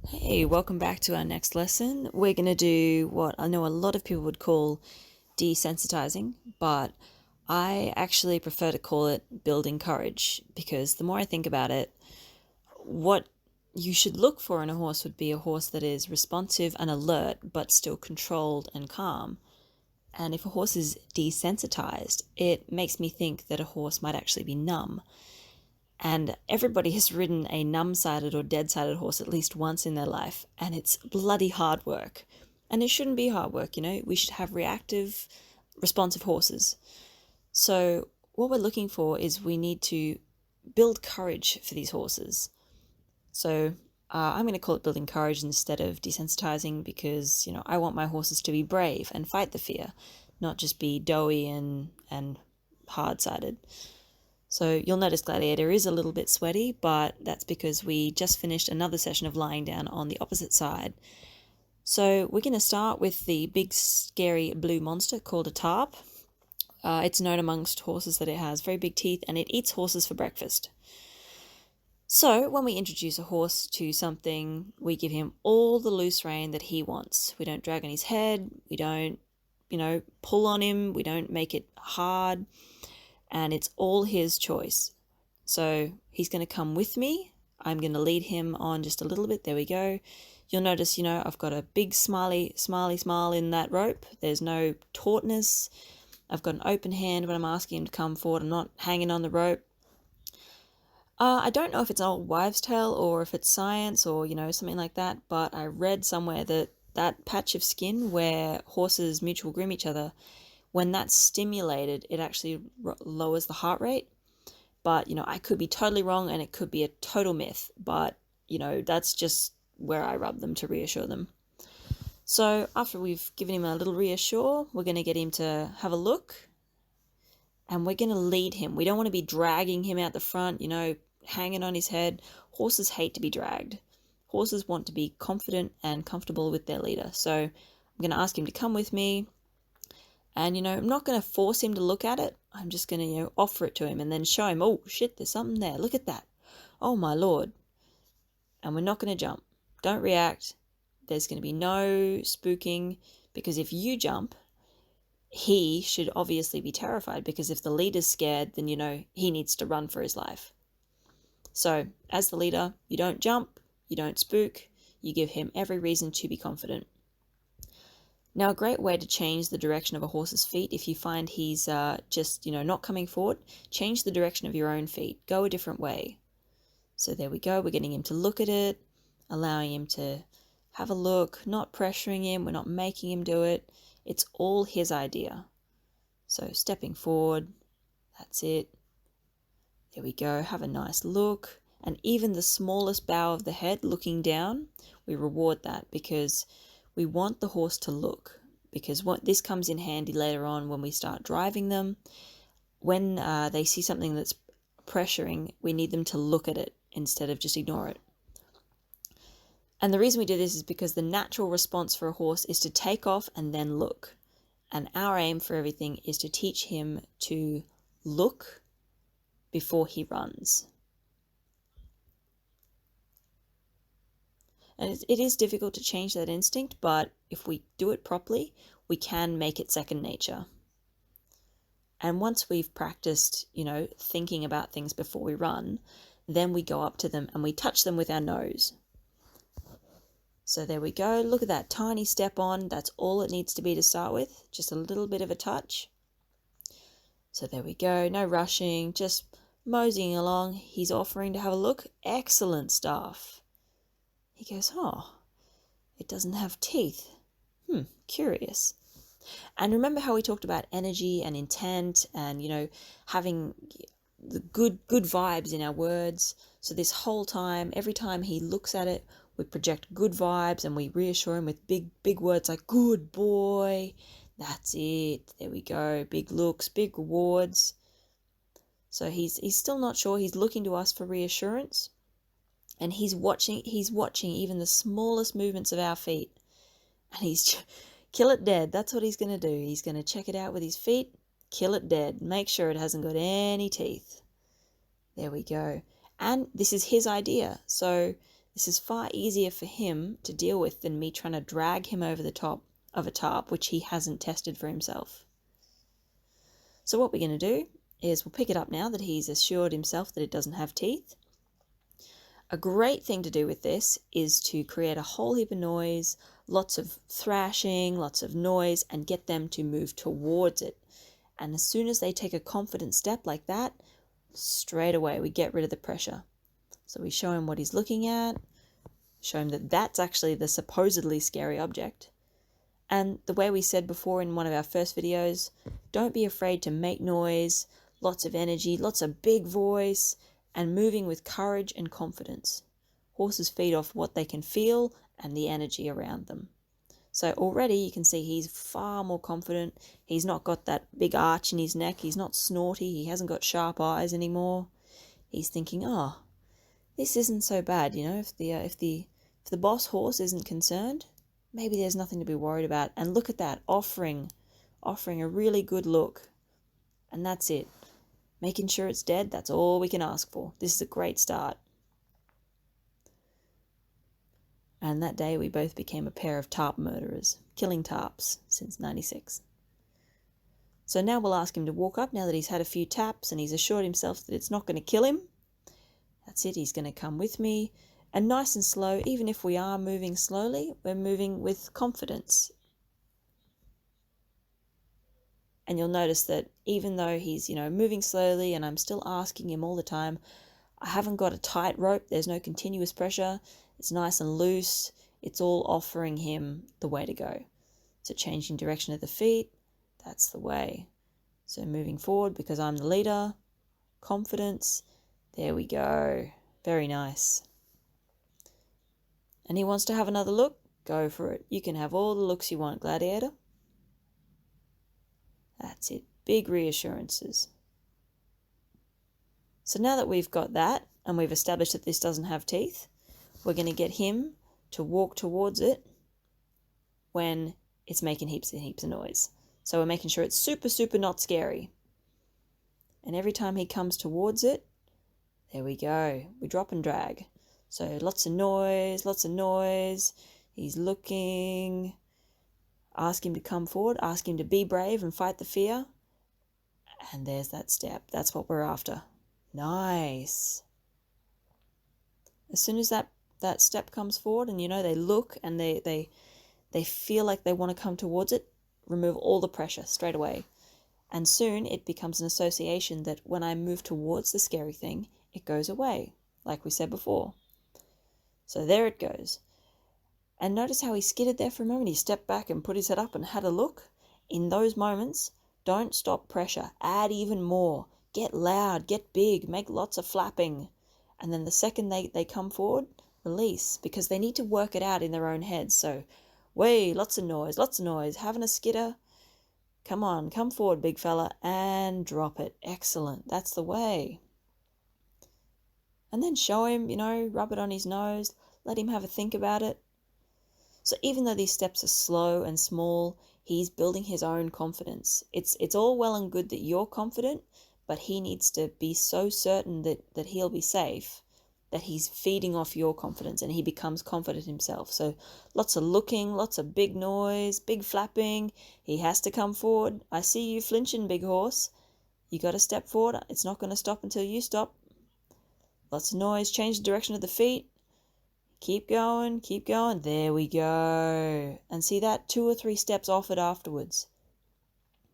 Hey, welcome back to our next lesson. We're going to do what I know a lot of people would call desensitizing, but I actually prefer to call it building courage because the more I think about it, what you should look for in a horse would be a horse that is responsive and alert, but still controlled and calm. And if a horse is desensitized, it makes me think that a horse might actually be numb. And everybody has ridden a numb sided or dead sided horse at least once in their life, and it's bloody hard work. And it shouldn't be hard work, we should have reactive, responsive horses. So, what we're looking for is we need to build courage for these horses. So, I'm going to call it building courage instead of desensitizing because, I want my horses to be brave and fight the fear, not just be doughy and hard sided. So you'll notice Gladiator is a little bit sweaty, but that's because we just finished another session of lying down on the opposite side. So we're going to start with the big scary blue monster called a tarp. It's known amongst horses that it has very big teeth and it eats horses for breakfast. So when we introduce a horse to something, we give him all the loose rein that he wants. We don't drag on his head, we don't, pull on him, we don't make it hard, and it's all his choice. So he's going to come with me. I'm going to lead him on just a little bit. There we go. You'll notice, I've got a big smiley smile in that rope. There's no tautness. I've got an open hand when I'm asking him to come forward. I'm not hanging on the rope. I don't know if it's an old wives' tale or if it's science or, something like that, but I read somewhere that that patch of skin where horses mutual groom each other, when that's stimulated, it actually lowers the heart rate. But, I could be totally wrong and it could be a total myth. But, that's just where I rub them to reassure them. So after we've given him a little reassure, we're going to get him to have a look and we're going to lead him. We don't want to be dragging him out the front, hanging on his head. Horses hate to be dragged. Horses want to be confident and comfortable with their leader. So I'm going to ask him to come with me. And, I'm not going to force him to look at it. I'm just going to, offer it to him and then show him, oh, shit, there's something there. Look at that. Oh, my Lord. And we're not going to jump. Don't react. There's going to be no spooking because if you jump, he should obviously be terrified because if the leader's scared, then, he needs to run for his life. So as the leader, you don't jump, you don't spook, you give him every reason to be confident. Now, a great way to change the direction of a horse's feet, if you find he's just, not coming forward, change the direction of your own feet. Go a different way. So there we go. We're getting him to look at it, allowing him to have a look, not pressuring him. We're not making him do it. It's all his idea. So stepping forward, that's it. There we go. Have a nice look. And even the smallest bow of the head looking down, we reward that because we want the horse to look, because this comes in handy later on when we start driving them. When they see something that's pressuring, we need them to look at it instead of just ignore it. And the reason we do this is because the natural response for a horse is to take off and then look. And our aim for everything is to teach him to look before he runs. And it is difficult to change that instinct, but if we do it properly, we can make it second nature. And once we've practiced, thinking about things before we run, then we go up to them and we touch them with our nose. So there we go. Look at that tiny step on. That's all it needs to be to start with. Just a little bit of a touch. So there we go. No rushing, just moseying along. He's offering to have a look. Excellent stuff. He goes, oh, it doesn't have teeth. Curious. And remember how we talked about energy and intent and, having the good vibes in our words. So this whole time, every time he looks at it, we project good vibes and we reassure him with big words like, good boy. That's it. There we go. Big looks, big rewards. So he's still not sure. He's looking to us for reassurance. And he's watching even the smallest movements of our feet. And he's kill it dead. That's what he's going to do. He's going to check it out with his feet, kill it dead, make sure it hasn't got any teeth. There we go. And this is his idea. So This is far easier for him to deal with than me trying to drag him over the top of a tarp, which he hasn't tested for himself. So what we're going to do is we'll pick it up now that he's assured himself that it doesn't have teeth. A great thing to do with this is to create a whole heap of noise, lots of thrashing, lots of noise, and get them to move towards it. And as soon as they take a confident step like that, straight away we get rid of the pressure. So we show him what he's looking at, show him that that's actually the supposedly scary object. And the way we said before in one of our first videos, don't be afraid to make noise, lots of energy, lots of big voice, and moving with courage and confidence. Horses feed off what they can feel and the energy around them. So already you can see he's far more confident. He's not got that big arch in his neck. He's not snorty. He hasn't got sharp eyes anymore. He's thinking, oh, this isn't so bad. You know, if the boss horse isn't concerned, maybe there's nothing to be worried about. And look at that, offering a really good look. And that's it. Making sure it's dead, that's all we can ask for. This is a great start. And that day we both became a pair of tarp murderers, killing tarps since '96. So now we'll ask him to walk up now that he's had a few taps and he's assured himself that it's not going to kill him. That's it, he's going to come with me. And nice and slow, even if we are moving slowly, we're moving with confidence. And you'll notice that even though he's, moving slowly and I'm still asking him all the time, I haven't got a tight rope. There's no continuous pressure. It's nice and loose. It's all offering him the way to go. So changing direction of the feet, that's the way. So moving forward because I'm the leader. Confidence. There we go. Very nice. And he wants to have another look? Go for it. You can have all the looks you want, Gladiator. That's it. Big reassurances. So now that we've got that and we've established that this doesn't have teeth, we're going to get him to walk towards it when it's making heaps and heaps of noise. So we're making sure it's super, super not scary. And every time he comes towards it, there we go. We drop and drag. So lots of noise, lots of noise. He's looking. Ask him to come forward. Ask him to be brave and fight the fear. And there's that step. That's what we're after. Nice. As soon as that step comes forward and, they look and they feel like they want to come towards it, remove all the pressure straight away. And soon it becomes an association that when I move towards the scary thing, it goes away, like we said before. So there it goes. And notice how he skidded there for a moment. He stepped back and put his head up and had a look. In those moments, don't stop pressure. Add even more. Get loud, get big, make lots of flapping. And then the second they come forward, release, because they need to work it out in their own heads. So, lots of noise, having a skidder. Come on, come forward, big fella, and drop it. Excellent. That's the way. And then show him, rub it on his nose, let him have a think about it. So even though these steps are slow and small, he's building his own confidence. It's all well and good that you're confident, but he needs to be so certain that he'll be safe, that he's feeding off your confidence and he becomes confident himself. So lots of looking, lots of big noise, big flapping. He has to come forward. I see you flinching, big horse. You got to step forward. It's not going to stop until you stop. Lots of noise. Change the direction of the feet. Keep going, keep going. There we go. And see that? 2 or 3 steps off it afterwards.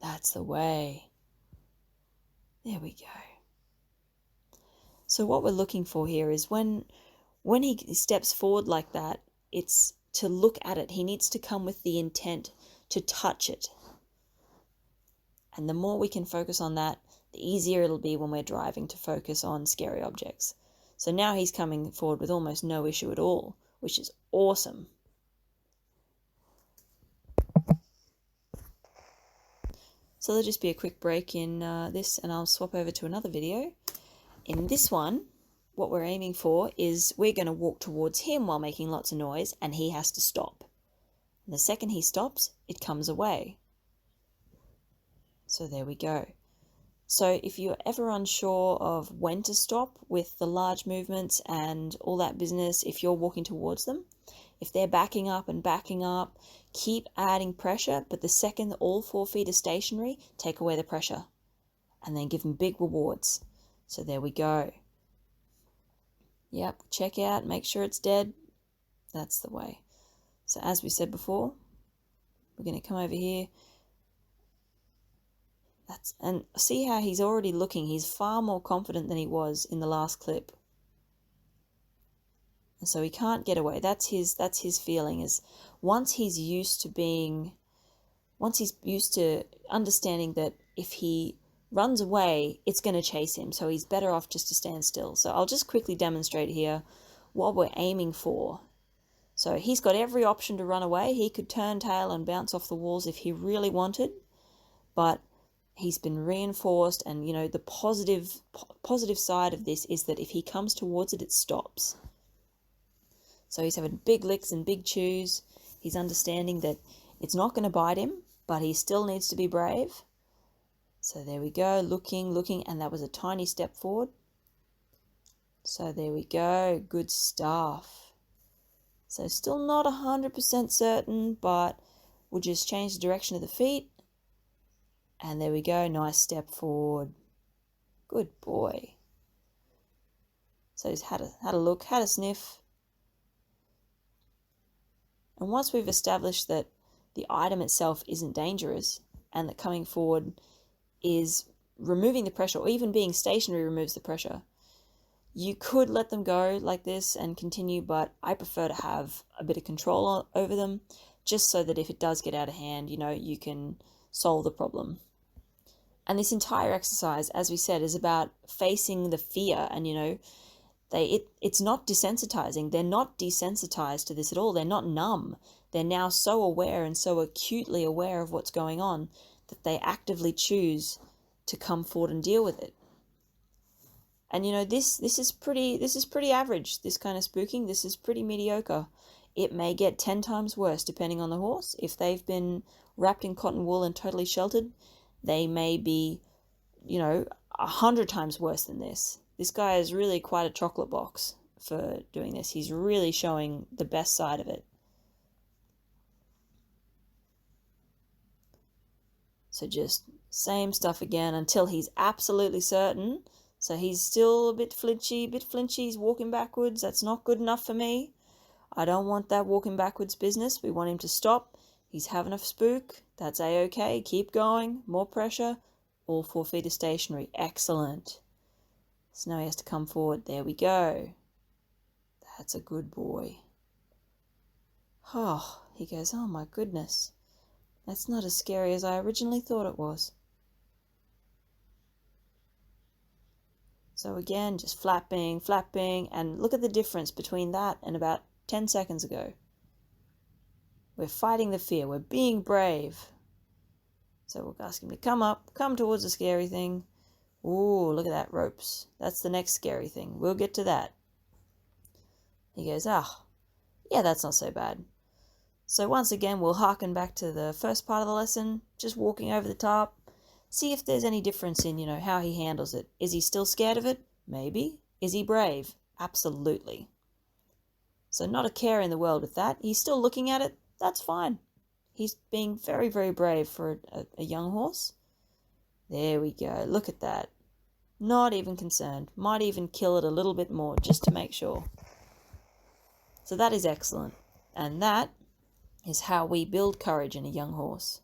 That's the way. There we go. So what we're looking for here is when he steps forward like that, it's to look at it. He needs to come with the intent to touch it. And the more we can focus on that, the easier it'll be when we're driving to focus on scary objects. So now he's coming forward with almost no issue at all, which is awesome. So there'll just be a quick break in this and I'll swap over to another video. In this one, what we're aiming for is we're going to walk towards him while making lots of noise and he has to stop. And the second he stops, it comes away. So there we go. So if you're ever unsure of when to stop with the large movements and all that business, if you're walking towards them, if they're backing up and backing up, keep adding pressure, but the second all 4 feet are stationary, take away the pressure and then give them big rewards. So there we go. Yep, check out, make sure it's dead. That's the way. So as we said before, we're going to come over here. And see how he's already looking. He's far more confident than he was in the last clip. And so he can't get away. That's his feeling, is once he's used to understanding that if he runs away, it's going to chase him. So he's better off just to stand still. So I'll just quickly demonstrate here what we're aiming for. So he's got every option to run away. He could turn tail and bounce off the walls if he really wanted, but he's been reinforced, and the positive side of this is that if he comes towards it, it stops. So he's having big licks and big chews. He's understanding that it's not going to bite him, but he still needs to be brave. So there we go, looking, and that was a tiny step forward. So there we go, good stuff. So still not 100% certain, but we'll just change the direction of the feet. And there we go, nice step forward. Good boy. So he's had a look, had a sniff. And once we've established that the item itself isn't dangerous and that coming forward is removing the pressure, or even being stationary removes the pressure, you could let them go like this and continue, but I prefer to have a bit of control over them, just so that if it does get out of hand, you can solve the problem. And this entire exercise, as we said, is about facing the fear. And it's not desensitizing. They're not desensitized to this at all. They're not numb. They're now so aware and so acutely aware of what's going on that they actively choose to come forward and deal with it. And this is pretty average. This kind of spooking, this is pretty mediocre. It may get 10 times worse depending on the horse. If they've been wrapped in cotton wool and totally sheltered, they may be 100 times worse than this. This guy is really quite a chocolate box for doing this. He's really showing the best side of it. So just same stuff again until he's absolutely certain. So he's still a bit flinchy, he's walking backwards. That's not good enough for me. I don't want that walking backwards business. We want him to stop. He's having a spook. That's a-okay. Keep going. More pressure. All 4 feet are stationary. Excellent. So now he has to come forward. There we go. That's a good boy. Oh, he goes, oh my goodness. That's not as scary as I originally thought it was. So again, just flapping, and look at the difference between that and about 10 seconds ago. We're fighting the fear. We're being brave. So we'll ask him to come towards the scary thing. Ooh, look at that, ropes. That's the next scary thing. We'll get to that. He goes, yeah, that's not so bad. So once again, we'll harken back to the first part of the lesson, just walking over the top. See if there's any difference in, how he handles it. Is he still scared of it? Maybe. Is he brave? Absolutely. So not a care in the world with that. He's still looking at it. That's fine. He's being very, very brave for a young horse. There we go. Look at that. Not even concerned. Might even kill it a little bit more just to make sure. So that is excellent. And that is how we build courage in a young horse.